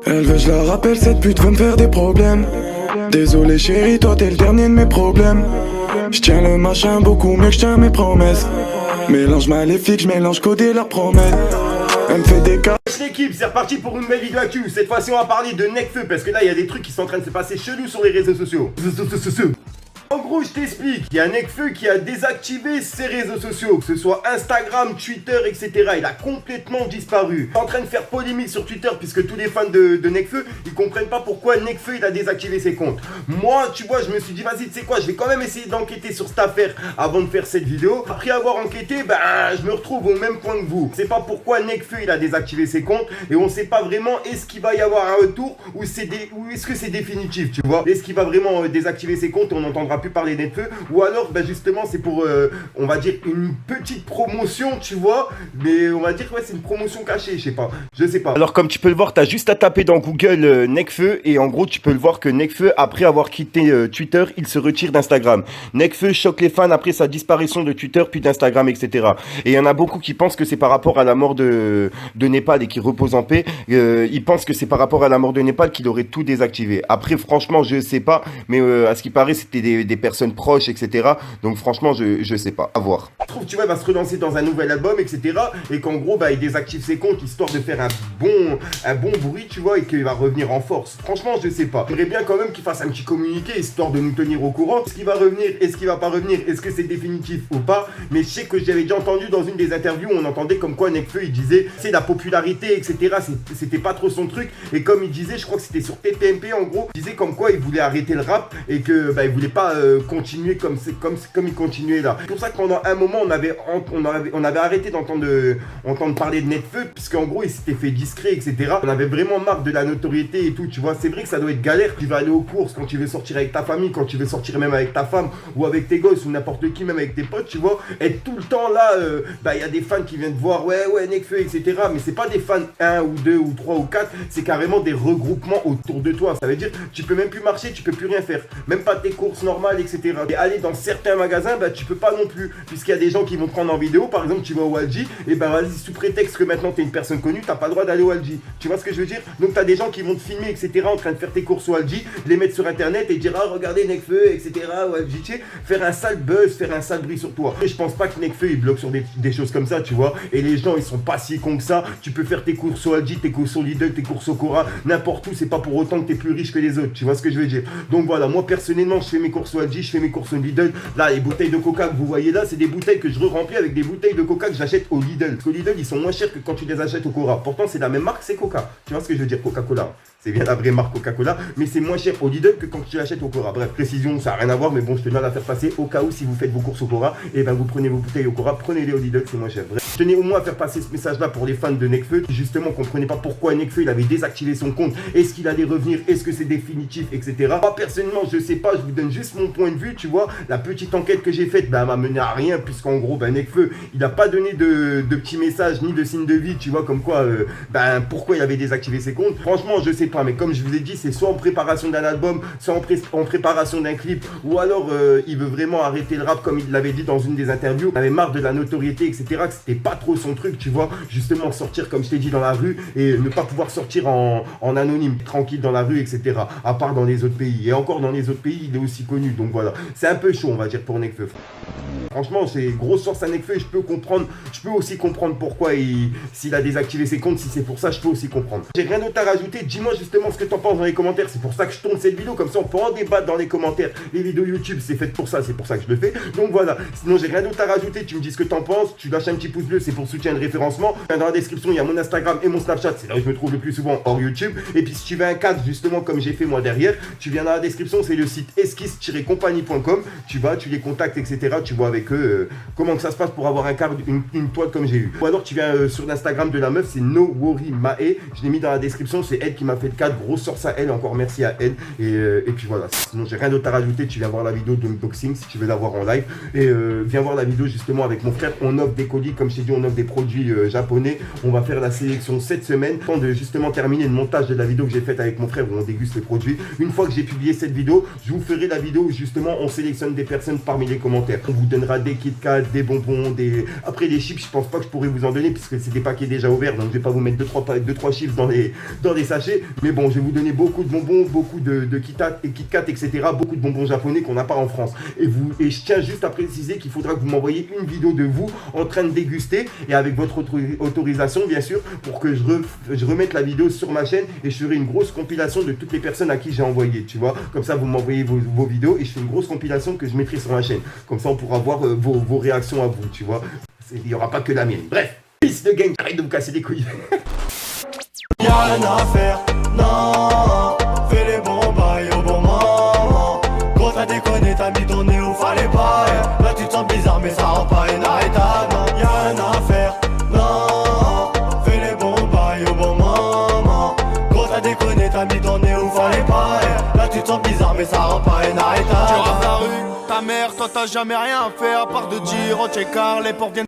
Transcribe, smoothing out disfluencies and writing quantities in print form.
Elle veut, je la rappelle, cette pute veut me faire des problèmes. Désolé chérie, toi t'es le dernier de mes problèmes. Je tiens le machin beaucoup mieux que je tiens mes promesses. Mélange maléfique, je mélange codé leurs promesses. Elle me fait des cas. L'équipe, c'est reparti pour une nouvelle vidéo actu. Cette fois-ci, on va parler de Nekfeu parce que là, il y a des trucs qui sont en train de se passer chelous sur les réseaux sociaux. En gros, je t'explique, il y a Nekfeu qui a désactivé ses réseaux sociaux, que ce soit Instagram, Twitter, etc. Il a complètement disparu. Il est en train de faire polémique sur Twitter puisque tous les fans de Nekfeu, ils comprennent pas pourquoi Nekfeu il a désactivé ses comptes. Moi, tu vois, je me suis dit, vas-y, tu sais quoi, je vais quand même essayer d'enquêter sur cette affaire avant de faire cette vidéo. Après avoir enquêté, je me retrouve au même point que vous. On sait pas pourquoi Nekfeu il a désactivé ses comptes et on sait pas vraiment est-ce qu'il va y avoir un retour ou est-ce que c'est définitif, tu vois. Est-ce qu'il va vraiment désactiver ses comptes et on n'entendra plus parler Nekfeu, ou alors justement c'est pour on va dire une petite promotion, tu vois, mais on va dire ouais c'est une promotion cachée, je sais pas. Alors comme tu peux le voir, t'as juste à taper dans Google Nekfeu et en gros tu peux le voir que Nekfeu après avoir quitté Twitter, il se retire d'Instagram. Nekfeu choque les fans après sa disparition de Twitter puis d'Instagram, etc. Et il y en a beaucoup qui pensent que c'est par rapport à la mort de Népal et qui repose en paix. Ils pensent que c'est par rapport à la mort de Népal qu'il aurait tout désactivé. Après franchement je sais pas, mais à ce qui paraît c'était des personnes proches, etc. Donc franchement, je sais pas, à voir. Je trouve, tu vois, il va se relancer dans un nouvel album, etc. Et qu'en gros, il désactive ses comptes histoire de faire un bon bruit, tu vois, et qu'il va revenir en force. Franchement, je sais pas. J'aimerais bien quand même qu'il fasse un petit communiqué histoire de nous tenir au courant. Est-ce qu'il va revenir? Est-ce qu'il va pas revenir? Est-ce que c'est définitif ou pas? Mais je sais que j'avais déjà entendu dans une des interviews où on entendait comme quoi Nekfeu il disait c'est la popularité, etc. C'était pas trop son truc. Et comme il disait, je crois que c'était sur TPMP en gros, il disait comme quoi il voulait arrêter le rap et que il voulait pas continuer comme il continuait là. C'est pour ça que pendant un moment on avait arrêté d'entendre parler de Nekfeu, puisqu'en gros il s'était fait discret, etc. On avait vraiment marre de la notoriété et tout, tu vois. C'est vrai que ça doit être galère. Tu vas aller aux courses quand tu veux sortir avec ta famille, quand tu veux sortir même avec ta femme ou avec tes gosses ou n'importe qui, même avec tes potes, tu vois. Être tout le temps là, il y a des fans qui viennent te voir, ouais Nekfeu, etc. Mais c'est pas des fans 1 ou 2 ou 3 ou 4, c'est carrément des regroupements autour de toi. Ça veut dire tu peux même plus marcher, tu peux plus rien faire, même pas tes courses normales, etc. Et aller dans certains magasins, tu peux pas non plus, puisqu'il y a des gens qui vont te prendre en vidéo. Par exemple, tu vas au Aldi, et vas-y, sous prétexte que maintenant t'es une personne connue, t'as pas le droit d'aller au Aldi. Tu vois ce que je veux dire? Donc t'as des gens qui vont te filmer, etc. en train de faire tes courses au Aldi, les mettre sur internet et dire ah regardez Nekfeu, etc. au Aldi, tu sais, faire un sale buzz, faire un sale bruit sur toi. Et je pense pas que Nekfeu il bloque sur des choses comme ça, tu vois. Et les gens ils sont pas si cons que ça. Tu peux faire tes courses au Aldi, tes courses au Lidl, tes courses au Cora, n'importe où, c'est pas pour autant que t'es plus riche que les autres. Tu vois ce que je veux dire? Donc voilà, moi personnellement je fais mes courses au Aldi, je fais mes courses au Lidl. Là, les bouteilles de coca que vous voyez là, c'est des bouteilles que je remplis avec des bouteilles de coca que j'achète au Lidl. Parce qu'au Lidl, ils sont moins chers que quand tu les achètes au Cora. Pourtant, c'est la même marque, c'est Coca. Tu vois ce que je veux dire? Coca-Cola. C'est bien la vraie marque Coca-Cola, mais c'est moins cher au Lidl que quand tu l'achètes au Cora. Bref, précision, ça n'a rien à voir, mais bon, je tenais à la faire passer au cas où si vous faites vos courses au Cora, et vous prenez vos bouteilles au Cora, prenez-les au Lidl, c'est moins cher. Bref, je tenais au moins à faire passer ce message-là pour les fans de Nekfeu, qui justement comprenaient pas pourquoi Nekfeu il avait désactivé son compte, est-ce qu'il allait revenir, est-ce que c'est définitif, etc. Moi, personnellement, je sais pas, je vous donne juste mon point de vue, tu vois. La petite enquête que j'ai faite, m'a mené à rien, puisqu'en gros, Nekfeu, il a pas donné de petits messages ni de signes de vie, tu vois, comme quoi, pourquoi il avait désactivé ses comptes. Franchement, je sais pas, mais comme je vous ai dit, c'est soit en préparation d'un album, soit en préparation d'un clip, ou alors il veut vraiment arrêter le rap comme il l'avait dit dans une des interviews. Il avait marre de la notoriété, etc. Que c'était pas trop son truc, tu vois. Justement, sortir, comme je t'ai dit, dans la rue et ne pas pouvoir sortir en anonyme, tranquille dans la rue, etc. À part dans les autres pays. Et encore dans les autres pays, il est aussi connu. Donc voilà, c'est un peu chaud, on va dire, pour Nekfeu. Franchement, c'est grosse source à Nekfeu et je peux aussi comprendre pourquoi s'il a désactivé ses comptes. Si c'est pour ça, je peux aussi comprendre. J'ai rien d'autre à rajouter. Dis-moi justement ce que t'en penses dans les commentaires. C'est pour ça que je tourne cette vidéo. Comme ça, on peut en débattre dans les commentaires. Les vidéos YouTube, c'est fait pour ça. C'est pour ça que je le fais. Donc voilà. Sinon, j'ai rien d'autre à rajouter. Tu me dis ce que t'en penses. Tu lâches un petit pouce bleu. C'est pour soutien de référencement. Dans la description, il y a mon Instagram et mon Snapchat. C'est là où je me trouve le plus souvent hors YouTube. Et puis, si tu veux un cadre, justement, comme j'ai fait moi derrière, tu viens dans la description. C'est le site esquisse-compagnie.com. Tu vas, tu les contactes, etc. Tu vois avec eux comment que ça se passe pour avoir un cadre, une toile comme j'ai eu. Ou alors, tu viens sur l'Instagram de la meuf. C'est No Worry Mae. Je l'ai mis dans la description. C'est elle qui m'a fait le cadre. Grosse source à elle. Encore merci à elle. Et puis voilà. Sinon, j'ai rien d'autre à rajouter. Tu viens voir la vidéo d'unboxing si tu veux la voir en live. Et viens voir la vidéo justement avec mon frère. On offre des colis. Comme je t'ai dit, on offre des produits japonais. On va faire la sélection cette semaine. Temps de justement terminer le montage de la vidéo que j'ai faite avec mon frère où on déguste les produits. Une fois que j'ai publié cette vidéo, je vous ferai la vidéo où justement on sélectionne des personnes parmi les commentaires. On vous donnera des Kit Kat, des bonbons, Après les chips, je pense pas que je pourrais vous en donner puisque c'est des paquets déjà ouverts, donc je vais pas vous mettre 2-3 chips dans des sachets. Mais bon, je vais vous donner beaucoup de bonbons, beaucoup de Kit Kat, etc. Beaucoup de bonbons japonais qu'on n'a pas en France. Et je tiens juste à préciser qu'il faudra que vous m'envoyiez une vidéo de vous en train de déguster et avec votre autorisation, bien sûr, pour que je remette la vidéo sur ma chaîne et je ferai une grosse compilation de toutes les personnes à qui j'ai envoyé, tu vois. Comme ça, vous m'envoyez vos vidéos et je fais une grosse compilation que je mettrai sur ma chaîne. Comme ça, on pourra voir vos réactions à vous, tu vois. Il n'y aura pas que la mienne. Bref, peace de gang, arrête de vous casser les couilles. Y'a rien à faire, non. Fais les bons bails au bon moment. Gros t'as déconné, t'as mis ton nez où fallait pas. Là tu te sens bizarre mais ça rend pas inarrêtable. Y'a rien à faire, non. Fais les bons bails au bon moment. Gros t'as déconné, t'as mis ton nez où fallait pas. Là tu te sens bizarre mais ça rend pas inarrêtable. Tu rates la rue, ta mère, toi t'as jamais rien fait à part de dire oh t'es car les portes viennent.